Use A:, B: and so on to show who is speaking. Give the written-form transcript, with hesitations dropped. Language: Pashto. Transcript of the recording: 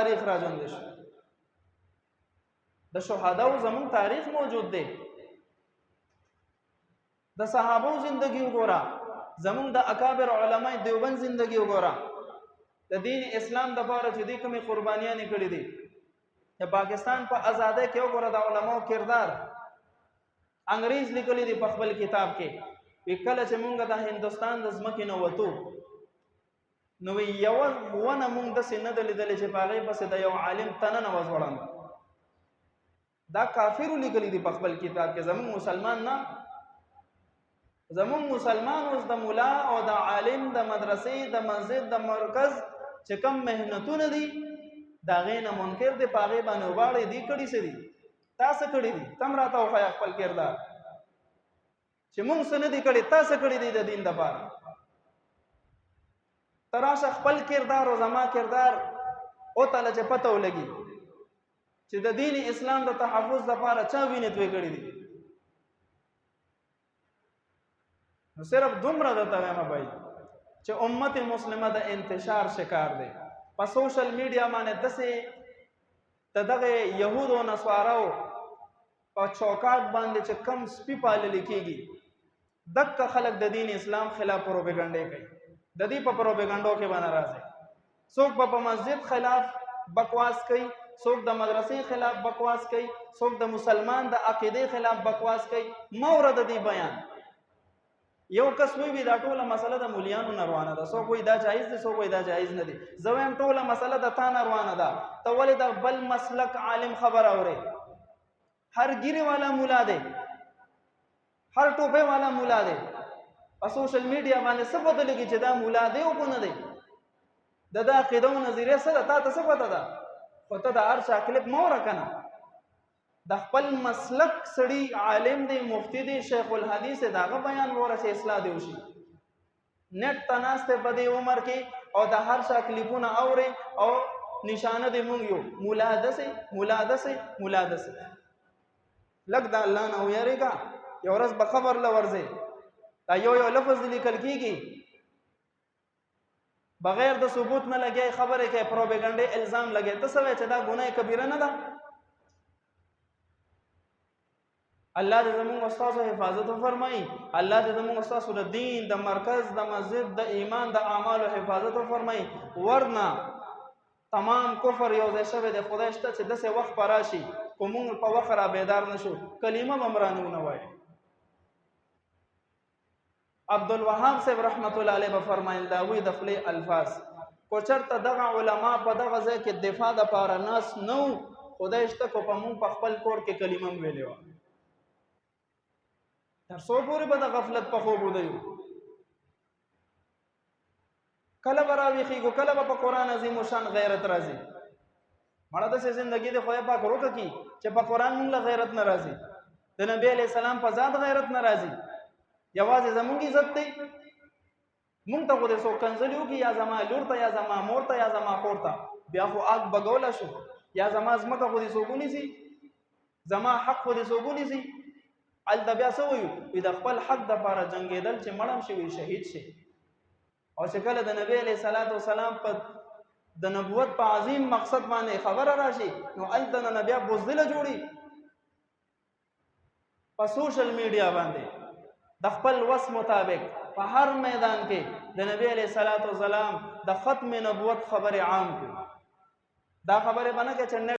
A: تاریخ راځوندې شو د شهداو زمون تاریخ موجود دی د صحابو زندگی وګوره زمون د اکابر علماء دیوبند زندگی وګوره د دین اسلام د لپاره چې دې کومې قربانیاں کړې دي چې پاکستان په آزادۍ کې وګوره د علماو کردار انګریز لیکلي دي په خپل کتاب کې کله چې مونږ د هندستان د ځمکې نه وته نو یو ونه مونږ د سینې د لیدل چې په هغه پس د یو عالم تنه نه وځوړم دا کافر لیکلي دي په خپل کتاب کې زمون مسلمان نه زمون مسلمان اوس د مولا او د عالم د مدرسې د مسجد د مرکز چې کم مهنتونه دي دا غینه منکر دي پاغه باندې وباړې دي کړي سي دي تاسو کړي دي تم راته خو خپل کردار چې مونږ سن دي کړي تاسو کړي دي د دین د پاره تراشه خپل کردار او زما کردار او تعالی چې پته ولګي چې د دین اسلام د تحفظ لپاره چا وینې توې کړي دي نو صرف دومره د تاویم بای چې امت مسلمه د انتشار شکار دی په سوشل میډیا باندې دسه دغه يهود او نصاراو په چوکاټ باندې چې کم سپی پالل کېږي دک خلک د دین اسلام خلاف پروپاګاندا کوي د دې په پروپاګاندا کې باندې راځي څوک په مسجد خلاف بکواس کوي څوک د مدرسې خلاف بکواس کوي څوک د مسلمان د عقیده خلاف بکواس کوي مورد دی بیان یو کس وی دا ټوله مسله د مولیانو روانه ده څوک وی دا جایز دي څوک وی دا جایز نه دي زویم ټوله مسله د تا روانه ده ته ولې د بل مسلک عالم خبر اوري هر ګیره والا مولا دی هر ټوپه والا مولا دی په سوشل میډیا باندې څه پته لګي چې دا مولا دی او کو نه دی د عقیده او نظریه سره تا ته څه پته ده خو ته د هر شکل مور کنه د خپل مسلک سړی عالم دی مفتی دی شیخ الحدیث داغه بیان ورسه اصلاح دی وشي نت تناسته په دې عمر کې او د هر شا کلیپونه اوري او نشانه دی مونږ یو مولادسه لګ د الله نه ویریګا یو ورځ به خبر لورځي دا یو لفظ لیکل کیږي بغیر د ثبوت نه لګي خبره کې پروپاګاندا الزام لګي ته سوي چې دا ګناه کبیره نه ده الله دې زموږ استاد حفاظت فرمایي الله دې زموږ استاد د دین د مرکز د مسجد د ایمان د اعمال حفاظت فرمایي ورنه تمام کفر یو ځای شوی د خدای شته چې دسه وخت پراشي کوم په وخت را بیدار نشو کلمه بمرانو نه وای عبدالوهاب صاحب رحمت الله علیه فرمایل دا وی د خپل الفاظ کو چرته دغه علما په دغه ځای کې دفاع د پاره ناس نو خدای شته کو په مون په خپل کور کې کلمه ویلې و تر څو پورې به د غفلت په خوب ودیو کله براوي خيګو کله په قران عظیم شان غیرت راځي مړه د ژوندۍ د خدای پاک روکه کی چې په قران موږ غیرت ناراضي د نبی علی سلام په ذات غیرت ناراضي یوازې زمونږ عزت دی مونږ ته خو د سو کنځلیو کی یا زما لور ته یا زما مور ته یا زما خور ته بیا خو اګ بغولا شو یا زما زمکه خو د سوګونی سي زما حق خو د سوګونی سي ال د بیا سو وي د خپل حق د لپاره جنگیدل چې مړم شي شهید شي او چې کله د نبی علیہ الصلوۃ والسلام په د نبوت په عظیم مقصد باندې خبر راشي نو الته نبی بوزدل جوړي په سوشل میډیا باندې د خپل وس مطابق په هر میدان کې د نبی علیہ الصلوۃ والسلام د ختم نبوت خبر عام کو دا خبره باندې چې